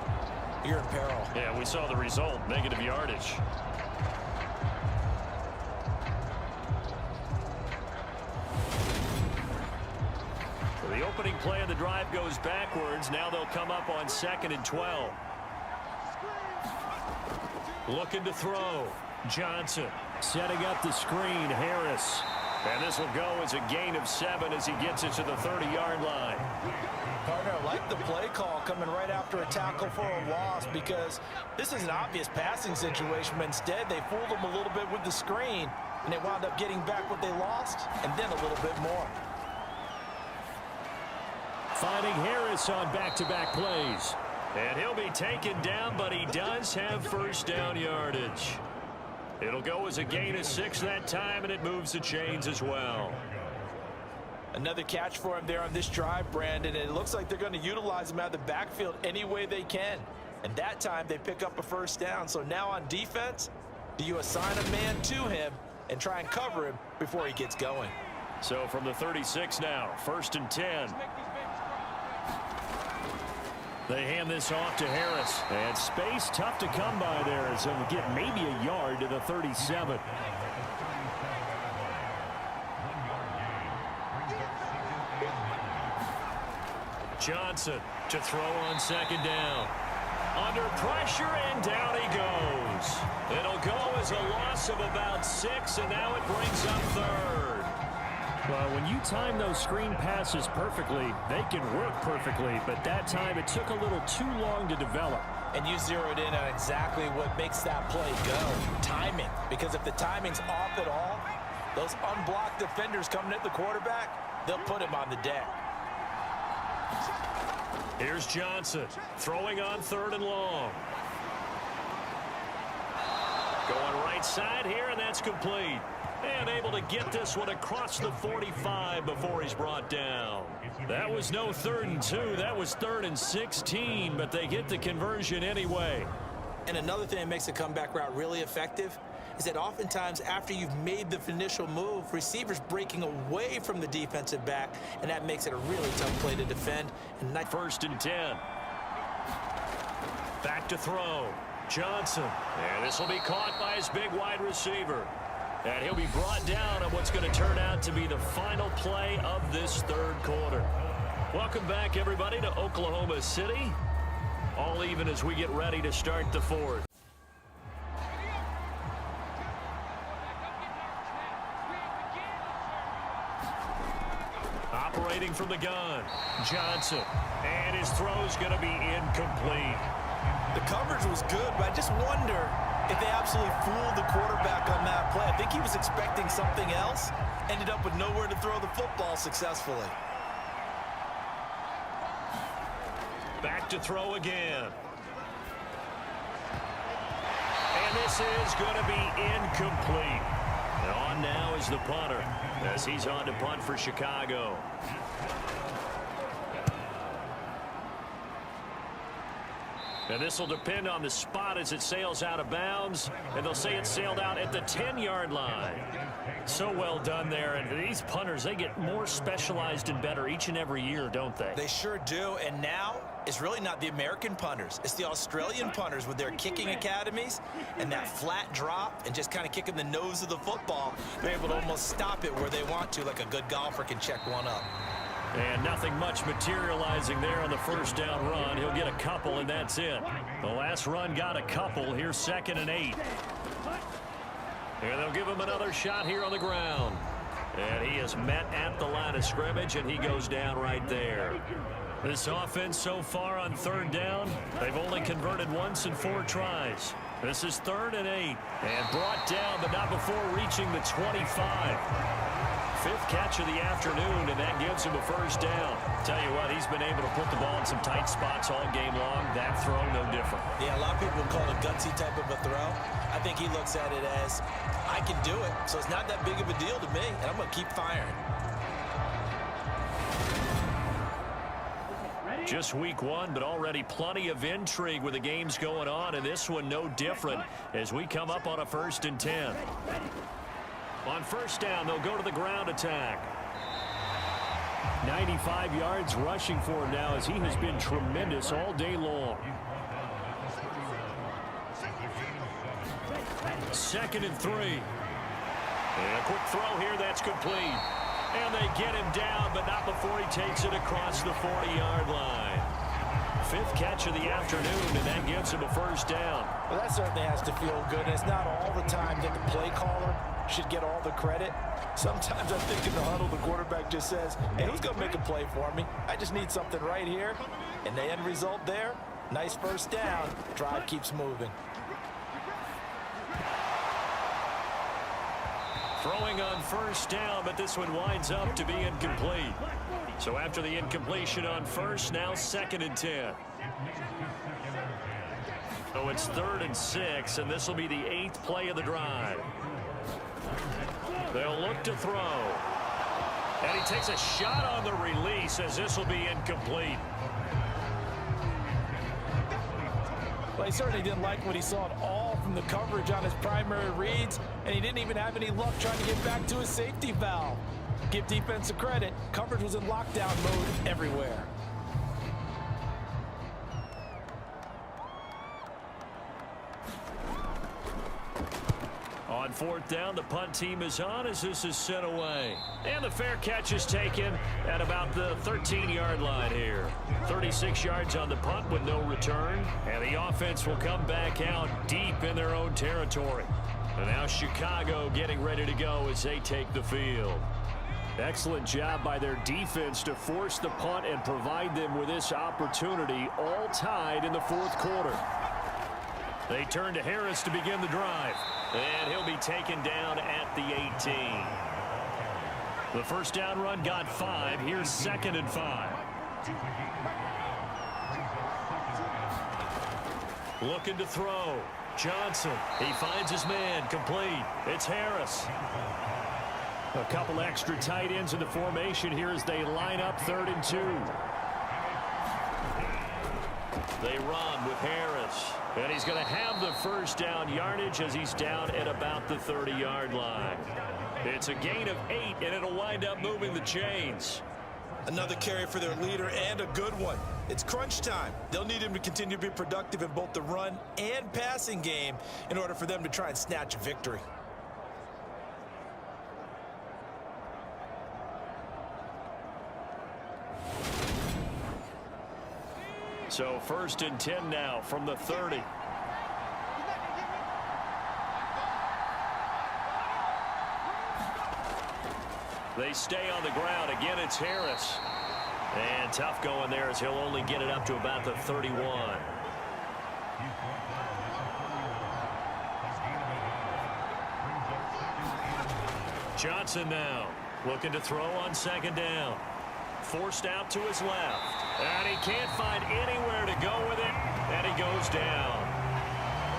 you're in peril. Yeah, we saw the result, negative yardage. So the opening play of the drive goes backwards. Now they'll come up on 2nd and 12. Looking to throw. Johnson setting up the screen. Harris. And this will go as a gain of 7 as he gets it to the 30-yard line. Partner, I like the play call coming right after a tackle for a loss because this is an obvious passing situation, but instead they fooled them a little bit with the screen, and they wound up getting back what they lost and then a little bit more. Finding Harris on back-to-back plays. And he'll be taken down, but he does have first down yardage. It'll go as a gain of 6 that time, and it moves the chains as well. Another catch for him there on this drive, Brandon. And it looks like they're going to utilize him out of the backfield any way they can. And that time they pick up a first down. So now on defense, do you assign a man to him and try and cover him before he gets going? So from the 36 now, 1st and 10. They hand this off to Harris. And space tough to come by there as he'll get maybe a yard to the 37. Johnson to throw on 2nd down. Under pressure, and down he goes. It'll go as a loss of about 6, and now it brings up 3rd. Well, when you time those screen passes perfectly, they can work perfectly, but that time it took a little too long to develop. And you zeroed in on exactly what makes that play go. Timing. Because if the timing's off at all, those unblocked defenders coming at the quarterback, they'll put him on the deck. Here's Johnson throwing on 3rd and long. Going right side here, and that's complete. And able to get this one across the 45 before he's brought down. That was no 3rd and 2. That was 3rd and 16, but they get the conversion anyway. And another thing that makes a comeback route really effective is that oftentimes after you've made the initial move, receivers breaking away from the defensive back, and that makes it a really tough play to defend. And 1st and 10. Back to throw. Johnson. And this will be caught by his big wide receiver. And he'll be brought down on what's going to turn out to be the final play of this 3rd quarter. Welcome back, everybody, to Oklahoma City. All even as we get ready to start the 4th. Operating from the gun, Johnson. And his throw's going to be incomplete. The coverage was good, but I just wonder if they absolutely fooled the quarterback on that play. I think he was expecting something else, ended up with nowhere to throw the football successfully. Back to throw again. And this is going to be incomplete. And on now is the punter as he's on to punt for Chicago. And this will depend on the spot as it sails out of bounds. And they'll say it sailed out at the 10-yard line. So well done there. And these punters, they get more specialized and better each and every year, don't they? They sure do. And now it's really not the American punters. It's the Australian punters with their kicking academies and that flat drop and just kind of kicking the nose of the football. They're able to almost stop it where they want to, like a good golfer can check one up. And nothing much materializing there on the first down run. He'll get a couple, and that's it. The last run got a couple. Here's 2nd and 8. And they'll give him another shot here on the ground. And he is met at the line of scrimmage, and he goes down right there. This offense so far on 3rd down, they've only converted once in 4 tries. This is 3rd and 8. And brought down, but not before reaching the 25. 5th catch of the afternoon, and that gives him a first down. Tell you what, he's been able to put the ball in some tight spots all game long. That throw, no different. Yeah, a lot of people would call it gutsy type of a throw. I think he looks at it as, I can do it, so it's not that big of a deal to me, and I'm going to keep firing. Just week 1, but already plenty of intrigue with the games going on, and this one no different as we come up on a 1st and 10. On first down, they'll go to the ground attack. 95 yards rushing for him now as he has been tremendous all day long. 2nd and 3. And a quick throw here, that's complete. And they get him down, but not before he takes it across the 40-yard line. 5th catch of the afternoon, and that gives him a first down. Well, that certainly has to feel good. It's not all the time that the play caller should get all the credit. Sometimes I think in the huddle, the quarterback just says, hey, who's going to make a play for me? I just need something right here. And the end result there, nice first down. Drive keeps moving. Throwing on first down, but this one winds up to be incomplete. So after the incompletion on first, now 2nd and 10. So it's 3rd and 6, and this will be the 8th play of the drive. They'll look to throw. And he takes a shot on the release as this will be incomplete. Well, he certainly didn't like what he saw at all from the coverage on his primary reads, and he didn't even have any luck trying to get back to his safety valve. Give defensive credit. Coverage was in lockdown mode everywhere. On 4th down, the punt team is on as this is sent away. And the fair catch is taken at about the 13-yard line here. 36 yards on the punt with no return. And the offense will come back out deep in their own territory. And now Chicago getting ready to go as they take the field. Excellent job by their defense to force the punt and provide them with this opportunity, all tied in the 4th quarter. They turn to Harris to begin the drive. And he'll be taken down at the 18. The first down run got 5. Here's 2nd and 5. Looking to throw. Johnson. He finds his man. Complete. It's Harris. A couple extra tight ends in the formation here as they line up 3rd and 2. They run with Harris. And he's going to have the first down yardage as he's down at about the 30-yard line. It's a gain of 8, and it'll wind up moving the chains. Another carry for their leader, and a good one. It's crunch time. They'll need him to continue to be productive in both the run and passing game in order for them to try and snatch a victory. So 1st and 10 now from the 30. They stay on the ground. Again, it's Harris. And tough going there as he'll only get it up to about the 31. Johnson now looking to throw on 2nd down. Forced out to his left. And he can't find anywhere to go with it. And he goes down.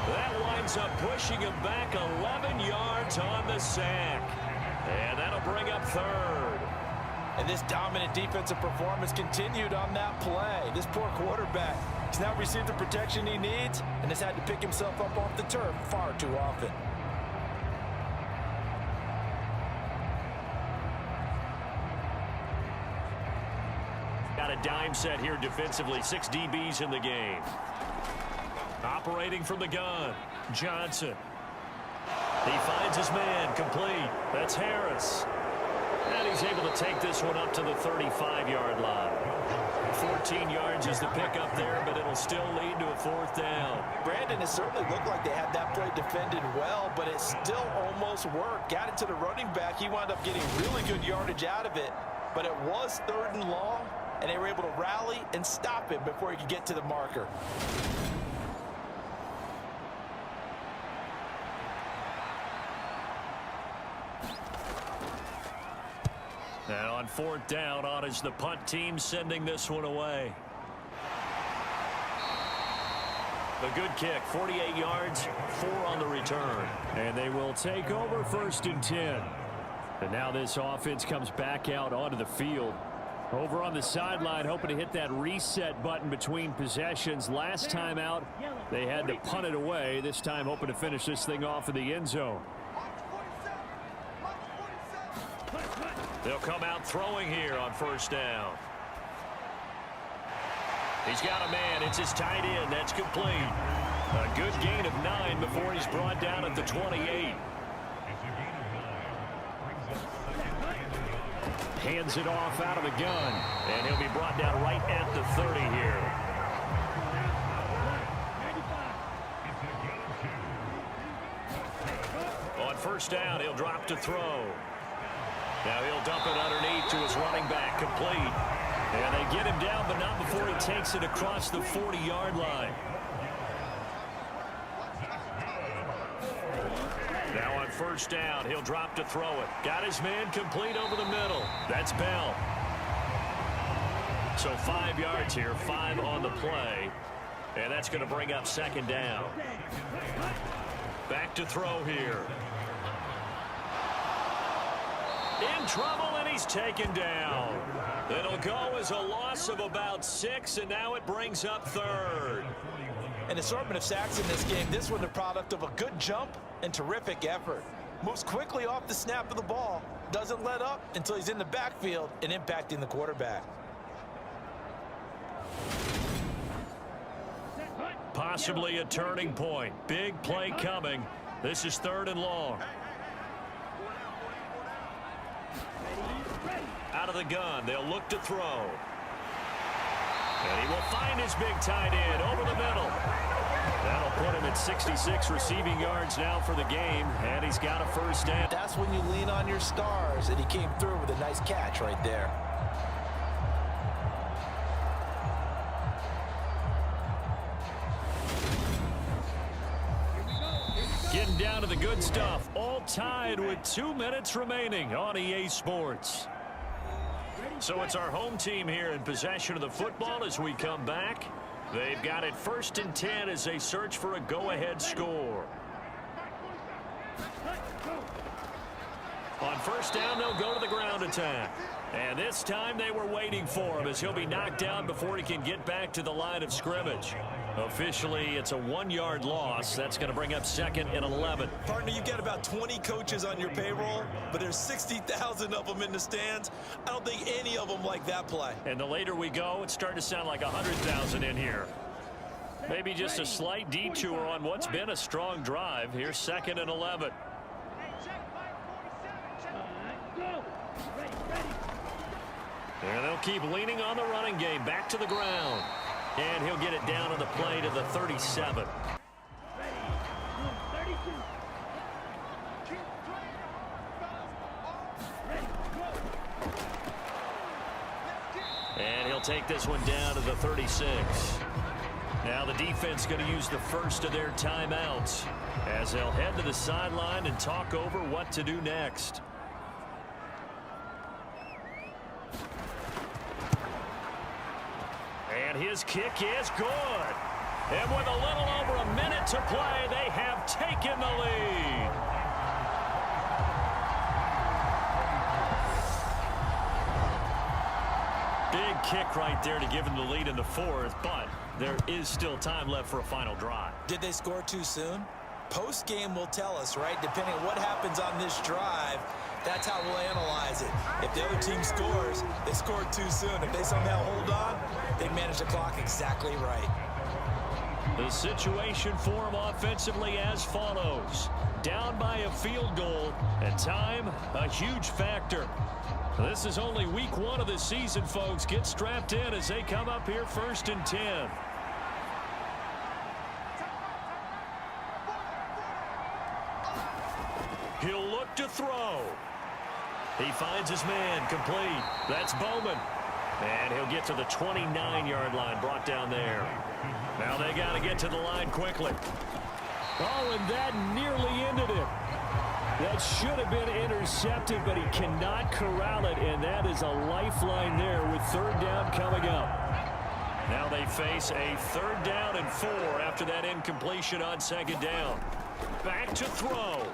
That winds up pushing him back 11 yards on the sack. And that'll bring up 3rd. And this dominant defensive performance continued on that play. This poor quarterback, he's now received the protection he needs and has had to pick himself up off the turf far too often. Got a dime set here defensively. 6 DBs in the game. Operating from the gun, Johnson. He finds his man, complete. That's Harris. And he's able to take this one up to the 35-yard line. 14 yards is the pickup there, but it'll still lead to a 4th down. Brandon, it certainly looked like they had that play defended well, but it still almost worked. Got it to the running back. He wound up getting really good yardage out of it, but it was 3rd and long, and they were able to rally and stop him before he could get to the marker. And on 4th down, on is the punt team sending this one away. A good kick, 48 yards, 4 on the return. And they will take over 1st and 10. And now this offense comes back out onto the field. Over on the sideline, hoping to hit that reset button between possessions. Last time out, they had to punt it away. This time hoping to finish this thing off in the end zone. They'll come out throwing here on 1st down. He's got a man. It's his tight end. That's complete. A good gain of 9 before he's brought down at the 28. Hands it off out of the gun. And he'll be brought down right at the 30 here. On 1st down, he'll drop to throw. Now he'll dump it underneath to his running back, complete. And they get him down, but not before he takes it across the 40-yard line. Now on 1st down, he'll drop to throw it. Got his man complete over the middle. That's Bell. So 5 yards here, 5 on the play. And that's going to bring up 2nd down. Back to throw here. In trouble, and he's taken down. It'll go as a loss of about 6, and now it brings up 3rd. An assortment of sacks in this game. This one the product of a good jump and terrific effort. Moves quickly off the snap of the ball. Doesn't let up until he's in the backfield and impacting the quarterback. Possibly a turning point. Big play coming. This is 3rd and long. Out of the gun, they'll look to throw. And he will find his big tight end over the middle. That'll put him at 66 receiving yards now for the game, and he's got a 1st down. That's when you lean on your stars, and he came through with a nice catch right there. Getting down to the good stuff, all tied with 2 minutes remaining on EA Sports. So it's our home team here in possession of the football as we come back. They've got it 1st and 10 as they search for a go-ahead score. On 1st down, they'll go to the ground attack. And this time they were waiting for him as he'll be knocked down before he can get back to the line of scrimmage. Officially, it's a 1-yard loss. That's going to bring up 2nd and 11. Partner, you've got about 20 coaches on your payroll, but there's 60,000 of them in the stands. I don't think any of them like that play. And the later we go, it's starting to sound like 100,000 in here. Maybe just a slight detour on what's been a strong drive. Here's 2nd and 11. And they'll keep leaning on the running game. Back to the ground. And he'll get it down on the play to the 37. And he'll take this one down to the 36. Now the defense going to use the first of their timeouts as they'll head to the sideline and talk over what to do next. And his kick is good. And with a little over a minute to play, they have taken the lead. big kick right there to give them the lead in the fourth, but there is still time left for a final drive. Did they score too soon? Post-game will tell us, right? Depending on what happens on this drive, that's how we'll analyze it. If the other team scores, they scored too soon. If they somehow hold on, they manage the clock exactly right. The situation for them offensively as follows. Down by a field goal, and time, a huge factor. This is only week 1 of the season, folks. Get strapped in as they come up here 1st and 10. He'll look to throw. He finds his man, complete. That's Bowman. And he'll get to the 29-yard line, brought down there. Now they got to get to the line quickly. Oh, and that nearly ended it. That should have been intercepted, but he cannot corral it, and that is a lifeline there with 3rd down coming up. Now they face a 3rd down and 4 after that incompletion on 2nd down. Back to throw.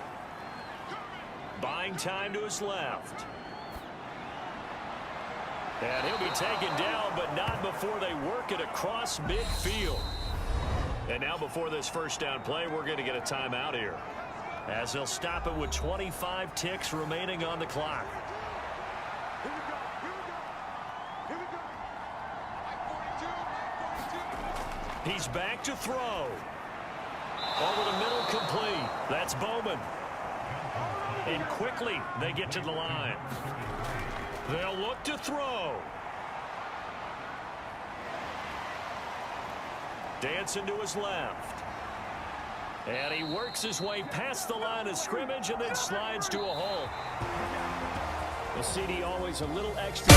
Buying time to his left. And he'll be taken down, but not before they work it across midfield. And now before this 1st down play, we're going to get a timeout here, as they'll stop it with 25 ticks remaining on the clock. He's back to throw. Over the middle, complete. That's Bowman. And quickly they get to the line. They'll look to throw. Dancing to his left. And he works his way past the line of scrimmage and then slides to a hole. The CD always a little extra.